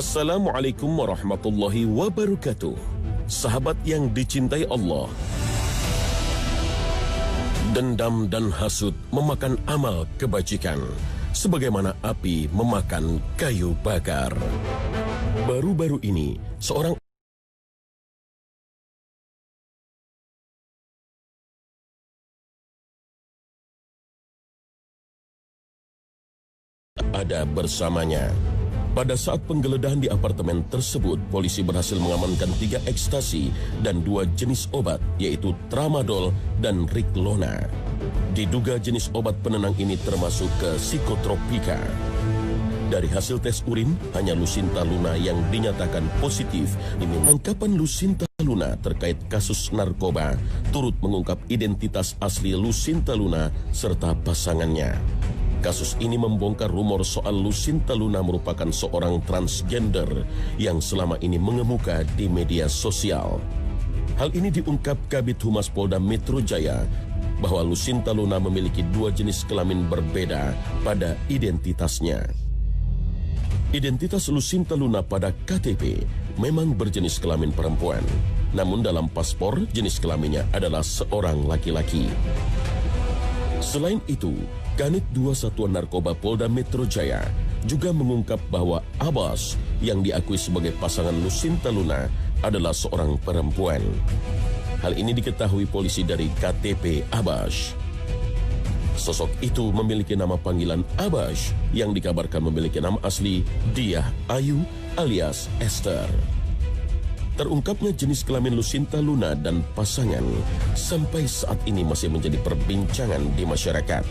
Assalamualaikum warahmatullahi wabarakatuh. Sahabat yang dicintai Allah, dendam dan hasud memakan amal kebajikan, sebagaimana api memakan kayu bakar. Baru-baru ini, seorang ada bersamanya. Pada saat penggeledahan di apartemen tersebut, polisi berhasil mengamankan 3 ekstasi dan 2 jenis obat, yaitu Tramadol dan Riklona. Diduga jenis obat penenang ini termasuk ke psikotropika. Dari hasil tes urin, hanya Lucinta Luna yang dinyatakan positif. Penangkapan Lucinta Luna terkait kasus narkoba turut mengungkap identitas asli Lucinta Luna serta pasangannya. Kasus ini membongkar rumor soal Lucinta Luna merupakan seorang transgender yang selama ini mengemuka di media sosial. Hal ini diungkap Kabid Humas Polda Metro Jaya bahwa Lucinta Luna memiliki 2 jenis kelamin berbeda pada identitasnya. Identitas Lucinta Luna pada KTP memang berjenis kelamin perempuan, namun dalam paspor jenis kelaminnya adalah seorang laki-laki. Selain itu, Kanit 2 Satuan Narkoba Polda Metro Jaya juga mengungkap bahwa Abbas yang diakui sebagai pasangan Lucinta Luna adalah seorang perempuan. Hal ini diketahui polisi dari KTP Abbas. Sosok itu memiliki nama panggilan Abbas yang dikabarkan memiliki nama asli Diah Ayu alias Esther. Terungkapnya jenis kelamin Lucinta Luna dan pasangan sampai saat ini masih menjadi perbincangan di masyarakat.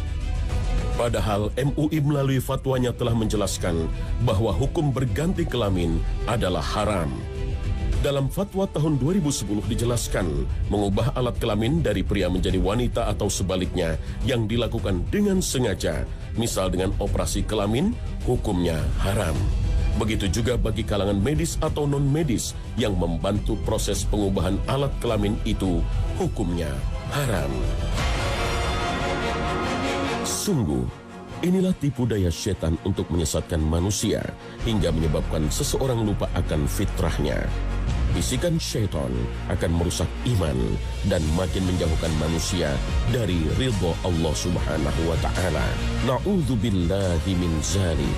Padahal MUI melalui fatwanya telah menjelaskan bahwa hukum berganti kelamin adalah haram. Dalam fatwa tahun 2010 dijelaskan, mengubah alat kelamin dari pria menjadi wanita atau sebaliknya yang dilakukan dengan sengaja, misal dengan operasi kelamin, hukumnya haram. Begitu juga bagi kalangan medis atau non-medis yang membantu proses pengubahan alat kelamin itu, hukumnya haram. Sungguh, inilah tipu daya setan untuk menyesatkan manusia hingga menyebabkan seseorang lupa akan fitrahnya. Bisikan syaitan akan merusak iman dan makin menjauhkan manusia dari ridha Allah Subhanahu wa Ta'ala. Na'udzubillahi min dzalik.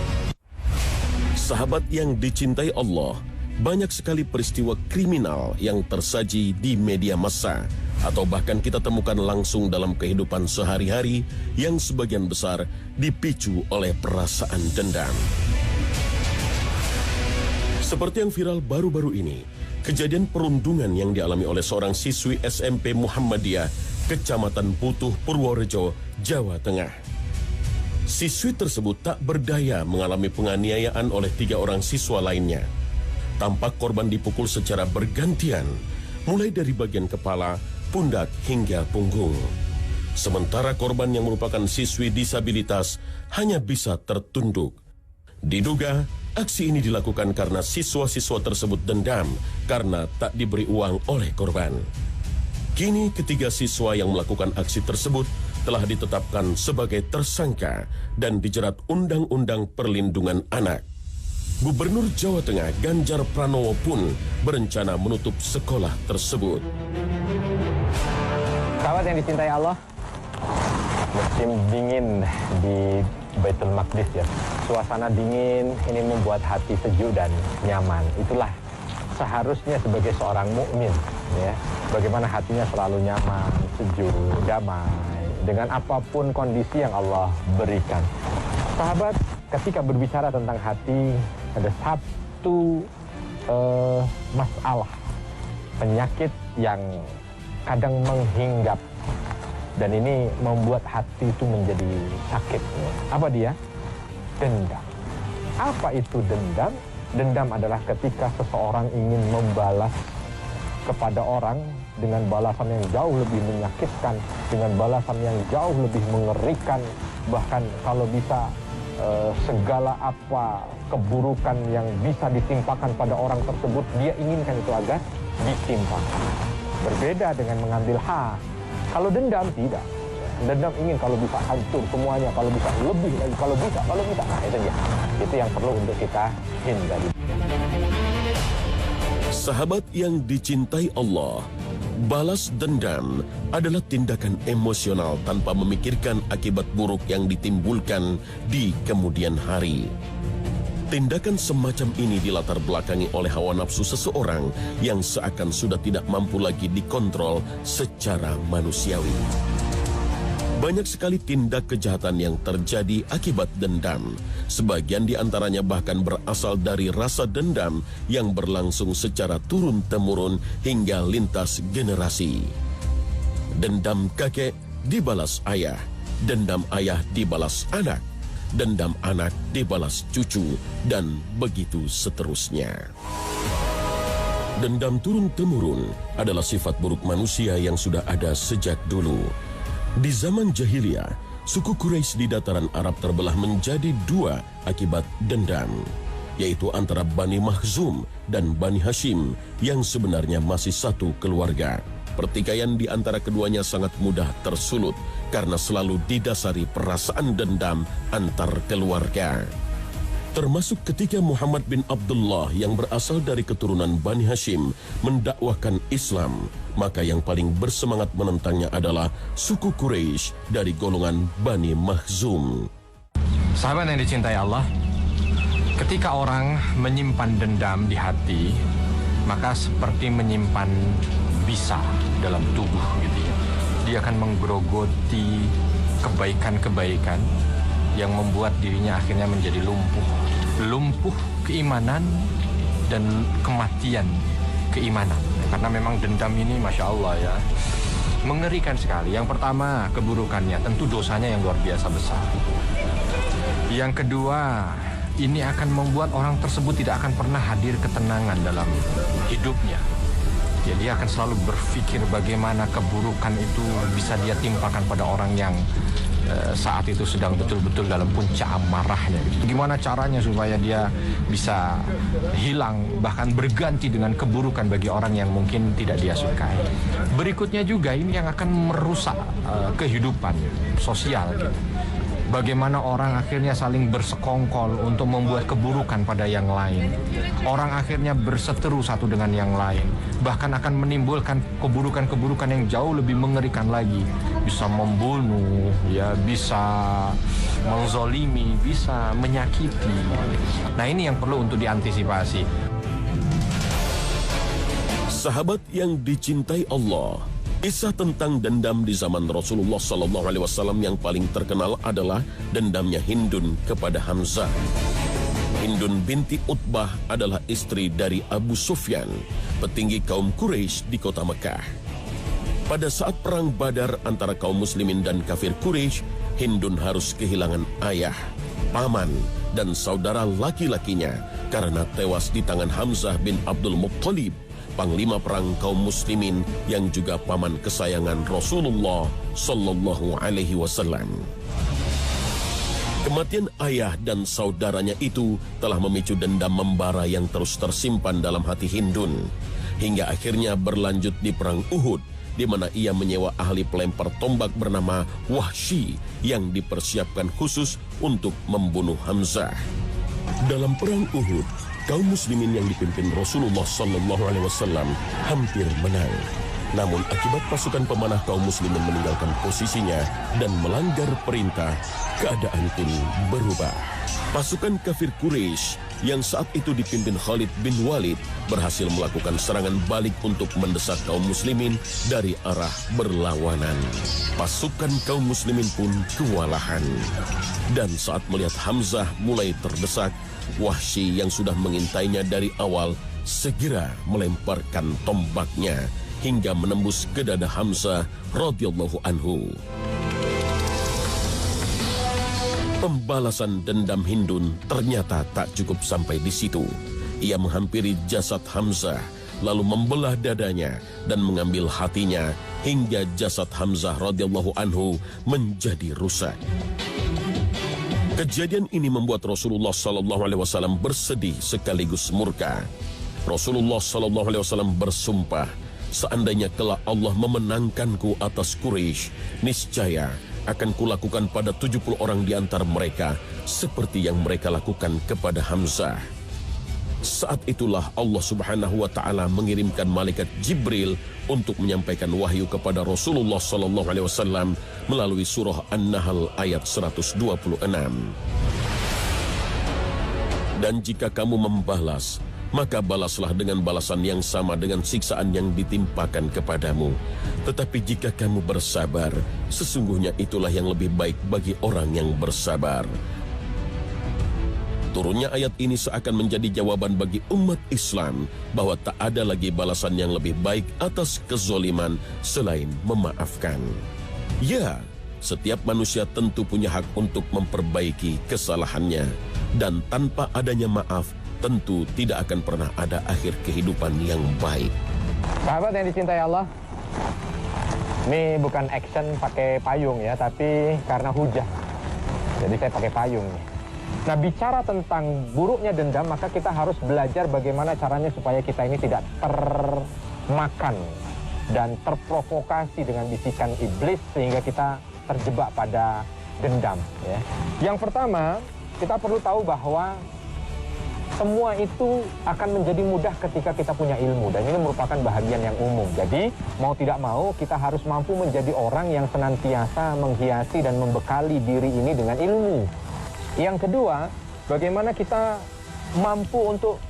Sahabat yang dicintai Allah, banyak sekali peristiwa kriminal yang tersaji di media massa atau bahkan kita temukan langsung dalam kehidupan sehari-hari yang sebagian besar dipicu oleh perasaan dendam. Seperti yang viral baru-baru ini, kejadian perundungan yang dialami oleh seorang siswi SMP Muhammadiyah, Kecamatan Putuh, Purworejo, Jawa Tengah. Siswi tersebut tak berdaya mengalami penganiayaan oleh 3 orang siswa lainnya. Tampak korban dipukul secara bergantian, mulai dari bagian kepala, pundak hingga punggung. Sementara korban yang merupakan siswi disabilitas hanya bisa tertunduk. Diduga, aksi ini dilakukan karena siswa-siswa tersebut dendam karena tak diberi uang oleh korban. Kini ketiga siswa yang melakukan aksi tersebut telah ditetapkan sebagai tersangka dan dijerat Undang-Undang Perlindungan Anak. Gubernur Jawa Tengah Ganjar Pranowo pun berencana menutup sekolah tersebut. Sahabat yang dicintai Allah, musim dingin di Baitul Maqdis ya. Suasana dingin ini membuat hati sejuk dan nyaman. Itulah seharusnya sebagai seorang mukmin ya. Bagaimana hatinya selalu nyaman, sejuk, damai dengan apapun kondisi yang Allah berikan. Sahabat, ketika berbicara tentang hati, ada satu masalah, penyakit yang kadang menghinggap dan ini membuat hati itu menjadi sakit. Apa dia? Dendam. Apa itu dendam? Dendam adalah ketika seseorang ingin membalas kepada orang dengan balasan yang jauh lebih menyakitkan, dengan balasan yang jauh lebih mengerikan, bahkan kalau bisa segala apa keburukan yang bisa ditimpakan pada orang tersebut, dia inginkan itu agar ditimpakan. Berbeda dengan mengambil hak. Kalau dendam tidak. Dendam ingin kalau bisa hancur semuanya, kalau bisa lebih lagi, kalau bisa. Nah itu dia. Itu yang perlu untuk kita hindari. Sahabat yang dicintai Allah, balas dendam adalah tindakan emosional tanpa memikirkan akibat buruk yang ditimbulkan di kemudian hari. Tindakan semacam ini dilatar belakangi oleh hawa nafsu seseorang yang seakan sudah tidak mampu lagi dikontrol secara manusiawi. Banyak sekali tindak kejahatan yang terjadi akibat dendam. Sebagian di antaranya bahkan berasal dari rasa dendam yang berlangsung secara turun-temurun hingga lintas generasi. Dendam kakek dibalas ayah, dendam ayah dibalas anak, dendam anak dibalas cucu, dan begitu seterusnya. Dendam turun-temurun adalah sifat buruk manusia yang sudah ada sejak dulu. Di zaman jahiliyah, suku Quraisy di dataran Arab terbelah menjadi dua akibat dendam, yaitu antara Bani Makhzum dan Bani Hashim yang sebenarnya masih satu keluarga. Pertikaian di antara keduanya sangat mudah tersulut karena selalu didasari perasaan dendam antar keluarga. Termasuk ketika Muhammad bin Abdullah yang berasal dari keturunan Bani Hashim mendakwahkan Islam, maka yang paling bersemangat menentangnya adalah suku Quraisy dari golongan Bani Makhzum. Sahabat yang dicintai Allah, ketika orang menyimpan dendam di hati, maka seperti menyimpan bisa dalam tubuh gitu ya. Dia akan menggerogoti kebaikan-kebaikan yang membuat dirinya akhirnya menjadi lumpuh keimanan dan kematian keimanan. Karena memang dendam ini Masya Allah ya, mengerikan sekali. Yang pertama keburukannya, tentu dosanya yang luar biasa besar. Yang kedua, ini akan membuat orang tersebut tidak akan pernah hadir ketenangan dalam hidupnya. Jadi dia akan selalu berpikir bagaimana keburukan itu bisa dia timpakan pada orang yang saat itu sedang betul-betul dalam puncak amarahnya. Gimana caranya supaya dia bisa hilang, bahkan berganti dengan keburukan bagi orang yang mungkin tidak dia sukai. Berikutnya juga ini yang akan merusak kehidupan sosial gitu. Bagaimana orang akhirnya saling bersekongkol untuk membuat keburukan pada yang lain. Orang akhirnya berseteru satu dengan yang lain. Bahkan akan menimbulkan keburukan-keburukan yang jauh lebih mengerikan lagi. Bisa membunuh, ya, bisa menzolimi, bisa menyakiti. Nah, ini yang perlu untuk diantisipasi. Sahabat yang dicintai Allah, kisah tentang dendam di zaman Rasulullah SAW yang paling terkenal adalah dendamnya Hindun kepada Hamzah. Hindun binti Utbah adalah istri dari Abu Sufyan, petinggi kaum Quraisy di kota Mekah. Pada saat perang Badar antara kaum muslimin dan kafir Quraisy, Hindun harus kehilangan ayah, paman, dan saudara laki-lakinya karena tewas di tangan Hamzah bin Abdul Muttalib, panglima perang kaum muslimin yang juga paman kesayangan Rasulullah sallallahu alaihi wasallam. Kematian ayah dan saudaranya itu telah memicu dendam membara yang terus tersimpan dalam hati Hindun, hingga akhirnya berlanjut di perang Uhud, di mana ia menyewa ahli pelempar tombak bernama Wahsy yang dipersiapkan khusus untuk membunuh Hamzah. Dalam perang Uhud, kaum muslimin yang dipimpin Rasulullah SAW hampir menang. Namun akibat pasukan pemanah kaum muslimin meninggalkan posisinya dan melanggar perintah, keadaan pun berubah. Pasukan kafir Quraisy yang saat itu dipimpin Khalid bin Walid berhasil melakukan serangan balik untuk mendesak kaum muslimin dari arah berlawanan. Pasukan kaum muslimin pun kewalahan. Dan saat melihat Hamzah mulai terdesak, Wahsy yang sudah mengintainya dari awal segera melemparkan tombaknya hingga menembus ke dada Hamzah radhiyallahu anhu. Pembalasan dendam Hindun ternyata tak cukup sampai di situ. Ia menghampiri jasad Hamzah, lalu membelah dadanya dan mengambil hatinya hingga jasad Hamzah radhiyallahu anhu menjadi rusak. Kejadian ini membuat Rasulullah SAW bersedih sekaligus murka. Rasulullah SAW bersumpah, seandainya kelak Allah memenangkanku atas Quraisy, niscaya akan kulakukan pada 70 orang di antara mereka seperti yang mereka lakukan kepada Hamzah. Saat itulah Allah Subhanahu wa taala mengirimkan malaikat Jibril untuk menyampaikan wahyu kepada Rasulullah sallallahu alaihi wasallam melalui surah An-Nahl ayat 126. Dan jika kamu membalas, maka balaslah dengan balasan yang sama dengan siksaan yang ditimpakan kepadamu. Tetapi jika kamu bersabar, sesungguhnya itulah yang lebih baik bagi orang yang bersabar. Turunnya ayat ini seakan menjadi jawaban bagi umat Islam bahwa tak ada lagi balasan yang lebih baik atas kezoliman selain memaafkan. Ya, setiap manusia tentu punya hak untuk memperbaiki kesalahannya. Dan tanpa adanya maaf, tentu tidak akan pernah ada akhir kehidupan yang baik. Sahabat yang dicintai Allah, ini bukan action pakai payung ya, tapi karena hujan. Jadi saya pakai payung nih. Nah, bicara tentang buruknya dendam, maka kita harus belajar bagaimana caranya supaya kita ini tidak termakan dan terprovokasi dengan bisikan iblis sehingga kita terjebak pada dendam. Ya. Yang pertama, kita perlu tahu bahwa semua itu akan menjadi mudah ketika kita punya ilmu, dan ini merupakan bahagian yang umum. Jadi mau tidak mau kita harus mampu menjadi orang yang senantiasa menghiasi dan membekali diri ini dengan ilmu. Yang kedua, bagaimana kita mampu untuk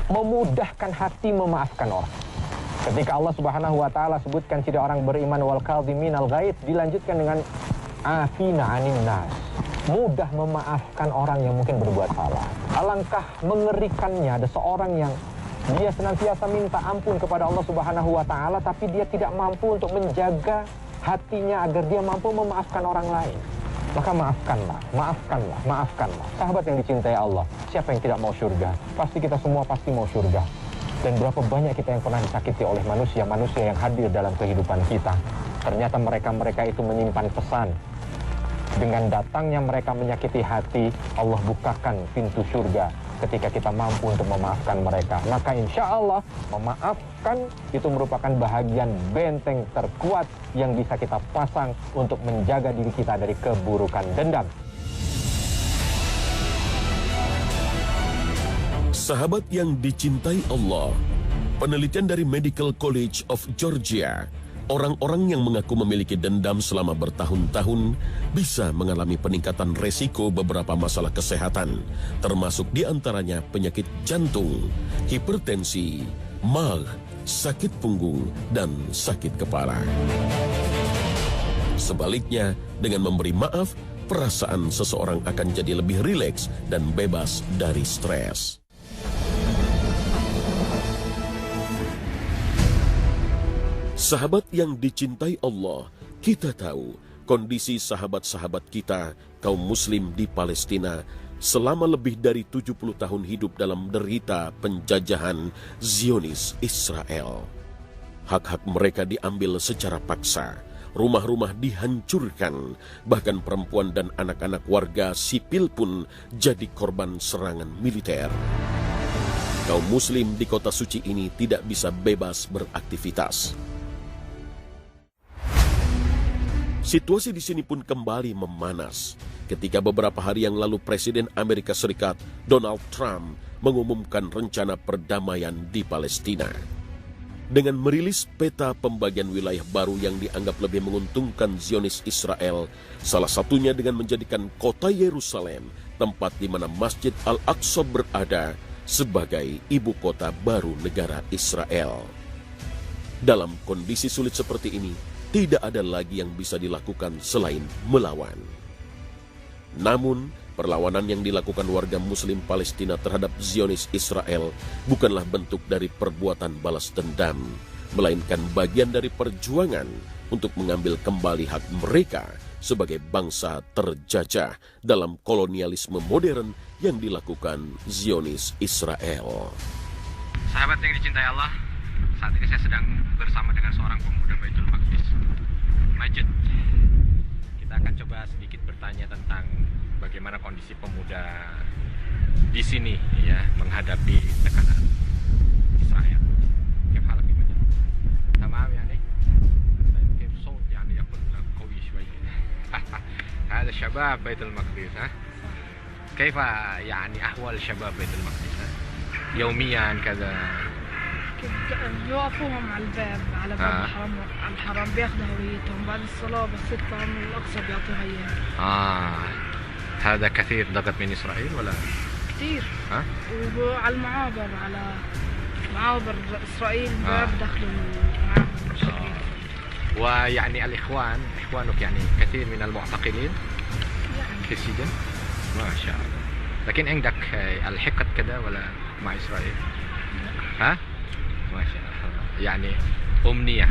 memudahkan hati memaafkan orang. Ketika Allah Subhanahu wa taala sebutkan tidak orang beriman wal kadhiminal ghaidz, dilanjutkan dengan afina anin nas. Mudah memaafkan orang yang mungkin berbuat salah. Alangkah mengerikannya ada seorang yang dia senantiasa minta ampun kepada Allah Subhanahu wa taala, tapi dia tidak mampu untuk menjaga hatinya agar dia mampu memaafkan orang lain. Maka maafkanlah, maafkanlah, maafkanlah. Sahabat yang dicintai Allah, siapa yang tidak mau surga? Pasti kita semua pasti mau surga. Dan berapa banyak kita yang pernah disakiti oleh manusia-manusia yang hadir dalam kehidupan kita. Ternyata mereka-mereka itu menyimpan pesan. Dengan datangnya mereka menyakiti hati, Allah bukakan pintu surga ketika kita mampu untuk memaafkan mereka. Maka insya Allah memaafkan itu merupakan bahagian benteng terkuat yang bisa kita pasang untuk menjaga diri kita dari keburukan dendam. Sahabat yang dicintai Allah, penelitian dari Medical College of Georgia, orang-orang yang mengaku memiliki dendam selama bertahun-tahun bisa mengalami peningkatan resiko beberapa masalah kesehatan, termasuk diantaranya penyakit jantung, hipertensi, mag, sakit punggung, dan sakit kepala. Sebaliknya, dengan memberi maaf, perasaan seseorang akan jadi lebih rileks dan bebas dari stres. Sahabat yang dicintai Allah, kita tahu kondisi sahabat-sahabat kita, kaum muslim di Palestina, selama lebih dari 70 tahun hidup dalam derita penjajahan Zionis Israel. Hak-hak mereka diambil secara paksa, rumah-rumah dihancurkan, bahkan perempuan dan anak-anak warga sipil pun jadi korban serangan militer. Kaum muslim di kota suci ini tidak bisa bebas beraktivitas. Situasi di sini pun kembali memanas ketika beberapa hari yang lalu Presiden Amerika Serikat Donald Trump mengumumkan rencana perdamaian di Palestina. Dengan merilis peta pembagian wilayah baru yang dianggap lebih menguntungkan Zionis Israel, salah satunya dengan menjadikan kota Yerusalem, tempat di mana Masjid Al-Aqsa berada, sebagai ibu kota baru negara Israel. Dalam kondisi sulit seperti ini, tidak ada lagi yang bisa dilakukan selain melawan. Namun, perlawanan yang dilakukan warga Muslim Palestina terhadap Zionis Israel bukanlah bentuk dari perbuatan balas dendam, melainkan bagian dari perjuangan untuk mengambil kembali hak mereka sebagai bangsa terjajah dalam kolonialisme modern yang dilakukan Zionis Israel. Sahabat yang dicintai Allah, saat ini saya sedang bersama dengan seorang pemuda Baitul Maqdis, Majid. Kita akan coba sedikit bertanya tentang bagaimana kondisi pemuda di sini ya menghadapi tekanan Israel. Kif halak ya Majid? Tamam yani. Kif صوت يعني يكون قوي شوية. هذا شباب بيت المقدس ها. كيف يعني أحوال شباب بيت المقدس يوميا كذا؟ يوقفوهم على الباب، على باب الحرم، على الحرم بياخذوا هويتهم بعد الصلاة، بس يطلعوا من الأقصى بيعطوها إياها. هذا كثير ضغط من إسرائيل ولا؟ كثير. وعلى المعابر، على معابر إسرائيل ما بدخلوا المعابر المشركين. ويعني إخوانك يعني كثير من المعتقلين يعني في السجن؟ ما شاء الله. لكن عندك الحقد كذا ولا مع إسرائيل؟ ها؟ ما شاء الله. يعني أمنية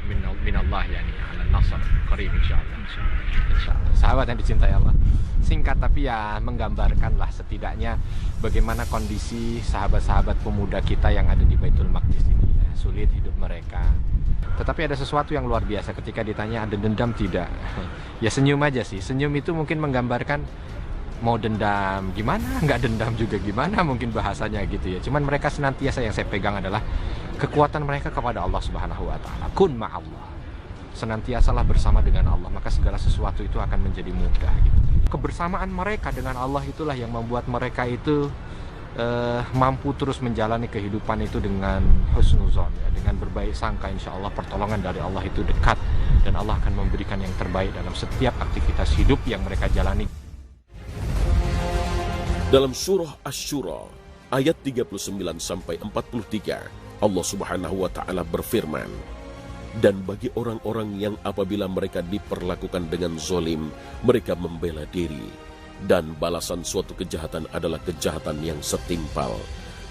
من Allah yani ala nasr qarib insyaallah. Insyaallah. Sahabat yang dicintai Allah. Singkat tapi ya menggambarkan lah setidaknya bagaimana kondisi sahabat-sahabat pemuda kita yang ada di Baitul Maqdis ini. Sulit hidup mereka. Tetapi ada sesuatu yang luar biasa ketika ditanya ada dendam tidak. Ya senyum aja sih. Senyum itu mungkin menggambarkan mau dendam gimana, nggak dendam juga gimana mungkin bahasanya gitu ya. Cuman mereka senantiasa yang saya pegang adalah kekuatan mereka kepada Allah Subhanahu wa taala. Kun ma'allah. Senantiasalah bersama dengan Allah, maka segala sesuatu itu akan menjadi mudah gitu. Kebersamaan mereka dengan Allah itulah yang membuat mereka itu mampu terus menjalani kehidupan itu dengan husnuzon ya, dengan berbaik sangka. Insya Allah pertolongan dari Allah itu dekat dan Allah akan memberikan yang terbaik dalam setiap aktivitas hidup yang mereka jalani. Dalam surah Asy-Syura ayat 39 sampai 43 Allah Subhanahu wa taala berfirman, dan bagi orang-orang yang apabila mereka diperlakukan dengan zolim, mereka membela diri, dan balasan suatu kejahatan adalah kejahatan yang setimpal.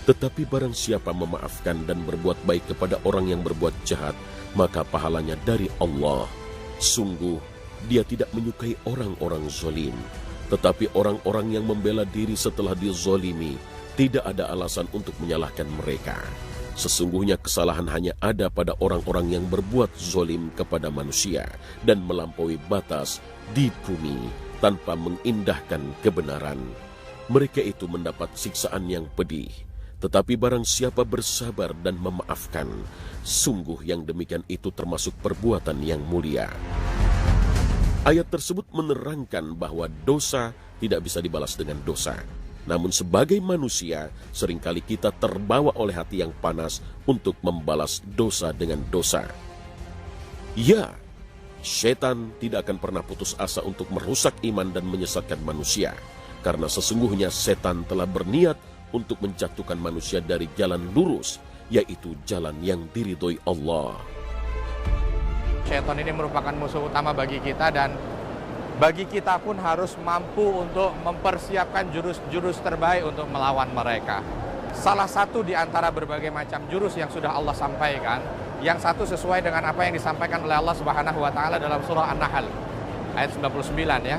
Tetapi barang siapa memaafkan dan berbuat baik kepada orang yang berbuat jahat, maka pahalanya dari Allah. Sungguh, dia tidak menyukai orang-orang zolim. Tetapi orang-orang yang membela diri setelah dizolimi, tidak ada alasan untuk menyalahkan mereka. Sesungguhnya kesalahan hanya ada pada orang-orang yang berbuat zolim kepada manusia dan melampaui batas di bumi tanpa mengindahkan kebenaran. Mereka itu mendapat siksaan yang pedih. Tetapi barang siapa bersabar dan memaafkan, sungguh yang demikian itu termasuk perbuatan yang mulia. Ayat tersebut menerangkan bahwa dosa tidak bisa dibalas dengan dosa. Namun sebagai manusia, seringkali kita terbawa oleh hati yang panas untuk membalas dosa dengan dosa. Ya, setan tidak akan pernah putus asa untuk merusak iman dan menyesatkan manusia. Karena sesungguhnya setan telah berniat untuk menjatuhkan manusia dari jalan lurus, yaitu jalan yang diridhoi Allah. Setan ini merupakan musuh utama bagi kita dan bagi kita pun harus mampu untuk mempersiapkan jurus-jurus terbaik untuk melawan mereka. Salah satu di antara berbagai macam jurus yang sudah Allah sampaikan, yang satu sesuai dengan apa yang disampaikan oleh Allah Subhanahu wa taala dalam surah An-Nahl ayat 99 ya.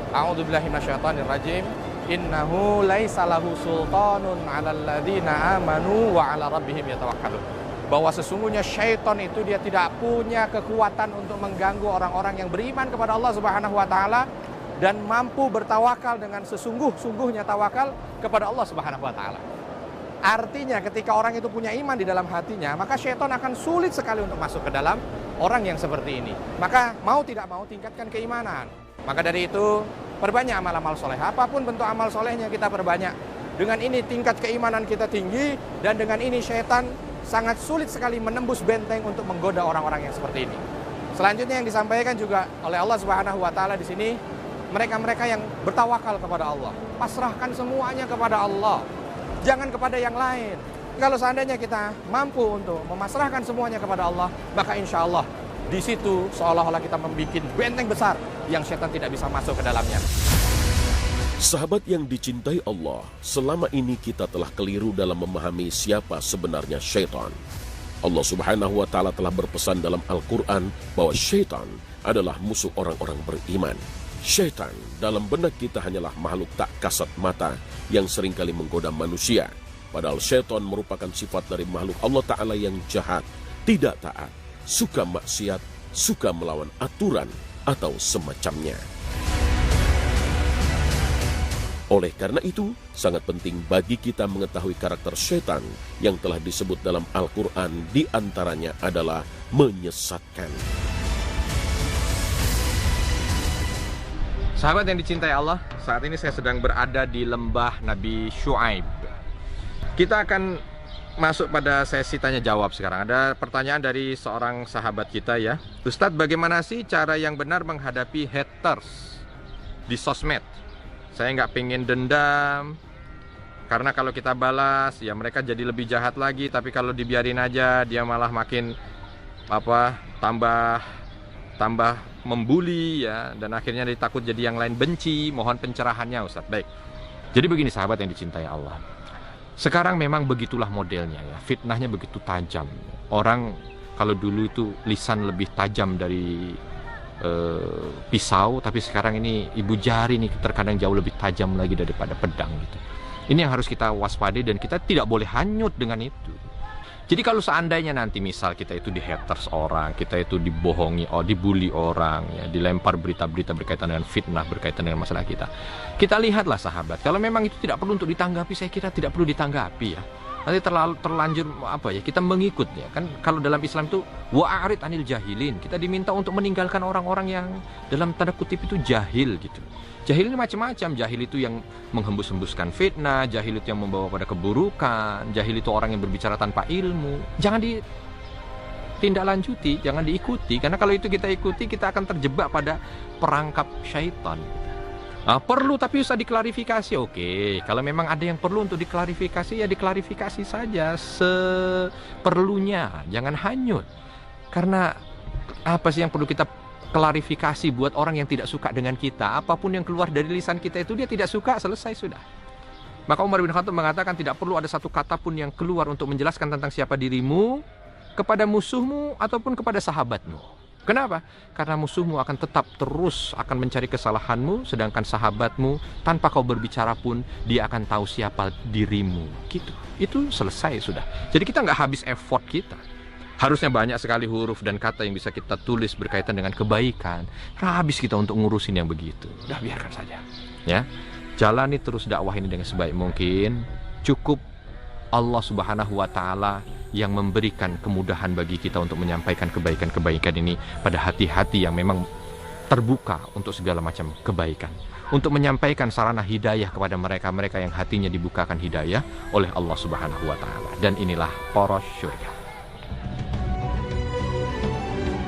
A'udzubillahi minasyaitonirrajim. Innahu laisa lahu sultanun 'alal ladzina amanu wa 'ala rabbihim yatawakkalun. Bahwa sesungguhnya syaitan itu dia tidak punya kekuatan untuk mengganggu orang-orang yang beriman kepada Allah Subhanahu wa taala dan mampu bertawakal dengan sesungguh-sungguhnya tawakal kepada Allah Subhanahu wa taala. Artinya ketika orang itu punya iman di dalam hatinya, maka syaitan akan sulit sekali untuk masuk ke dalam orang yang seperti ini. Maka mau tidak mau tingkatkan keimanan. Maka dari itu perbanyak amal-amal soleh. Apapun bentuk amal solehnya kita perbanyak. Dengan ini tingkat keimanan kita tinggi dan dengan ini syaitan sangat sulit sekali menembus benteng untuk menggoda orang-orang yang seperti ini. Selanjutnya yang disampaikan juga oleh Allah Subhanahu wa taala di sini, mereka-mereka yang bertawakal kepada Allah, pasrahkan semuanya kepada Allah, jangan kepada yang lain. Kalau seandainya kita mampu untuk memasrahkan semuanya kepada Allah, maka insya Allah di situ seolah-olah kita membuat benteng besar yang setan tidak bisa masuk ke dalamnya. Sahabat yang dicintai Allah, selama ini kita telah keliru dalam memahami siapa sebenarnya syaitan. Allah Subhanahu wa taala telah berpesan dalam Al-Quran bahwa syaitan adalah musuh orang-orang beriman. Syaitan dalam benak kita hanyalah makhluk tak kasat mata yang seringkali menggoda manusia. Padahal syaitan merupakan sifat dari makhluk Allah Ta'ala yang jahat, tidak taat, suka maksiat, suka melawan aturan, atau semacamnya. Oleh karena itu, sangat penting bagi kita mengetahui karakter syaitan yang telah disebut dalam Al-Quran, di antaranya adalah menyesatkan. Sahabat yang dicintai Allah, saat ini saya sedang berada di lembah Nabi Syuaib. Kita akan masuk pada sesi tanya jawab sekarang. Ada pertanyaan dari seorang sahabat kita ya. Ustadz, bagaimana sih cara yang benar menghadapi haters di sosmed? Saya nggak pengen dendam, karena kalau kita balas ya mereka jadi lebih jahat lagi. Tapi kalau dibiarin aja dia malah makin tambah membuli ya, dan akhirnya ditakut jadi yang lain benci. Mohon pencerahannya Ustadz. Baik, jadi begini sahabat yang dicintai Allah, sekarang memang begitulah modelnya ya, fitnahnya begitu tajam. Orang kalau dulu itu lisan lebih tajam dari pisau, tapi sekarang ini ibu jari nih terkadang jauh lebih tajam lagi daripada pedang gitu. Ini yang harus kita waspadai dan kita tidak boleh hanyut dengan itu. Jadi kalau seandainya nanti misal kita itu di haters orang, kita itu dibohongi, dibully orang, ya, dilempar berita-berita berkaitan dengan fitnah, berkaitan dengan masalah kita. Kita lihatlah sahabat, kalau memang itu tidak perlu untuk ditanggapi, saya kira tidak perlu ditanggapi ya. Nanti terlanjur kita mengikut ya. Kan kalau dalam Islam itu wa'arid anil jahilin, kita diminta untuk meninggalkan orang-orang yang dalam tanda kutip itu jahil gitu. Jahil ini macam-macam. Jahil itu yang menghembus-hembuskan fitnah, jahil itu yang membawa pada keburukan, jahil itu orang yang berbicara tanpa ilmu. Jangan ditindaklanjuti, jangan diikuti, karena kalau itu kita ikuti kita akan terjebak pada perangkap syaitan. Perlu tapi usah diklarifikasi. Oke, kalau memang ada yang perlu untuk diklarifikasi ya diklarifikasi saja seperlunya, jangan hanyut. Karena apa sih yang perlu kita klarifikasi buat orang yang tidak suka dengan kita? Apapun yang keluar dari lisan kita itu dia tidak suka, selesai sudah. Maka Umar bin Khattab mengatakan tidak perlu ada satu kata pun yang keluar untuk menjelaskan tentang siapa dirimu kepada musuhmu ataupun kepada sahabatmu. Kenapa? Karena musuhmu akan tetap terus akan mencari kesalahanmu, sedangkan sahabatmu tanpa kau berbicara pun dia akan tahu siapa dirimu. Gitu. Itu selesai sudah. Jadi kita nggak habis effort kita. Harusnya banyak sekali huruf dan kata yang bisa kita tulis berkaitan dengan kebaikan. Habis kita untuk ngurusin yang begitu. Udah biarkan saja. Ya, jalani terus dakwah ini dengan sebaik mungkin. Cukup Allah Subhanahu wa Ta'ala yang memberikan kemudahan bagi kita untuk menyampaikan kebaikan-kebaikan ini pada hati-hati yang memang terbuka untuk segala macam kebaikan. Untuk menyampaikan sarana hidayah kepada mereka-mereka yang hatinya dibukakan hidayah oleh Allah Subhanahu wa Ta'ala. Dan inilah poros syurga.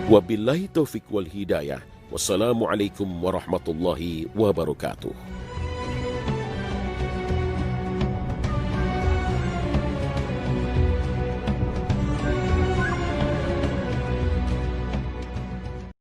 Wabillahi taufiq wal hidayah. Wassalamualaikum warahmatullahi wabarakatuh.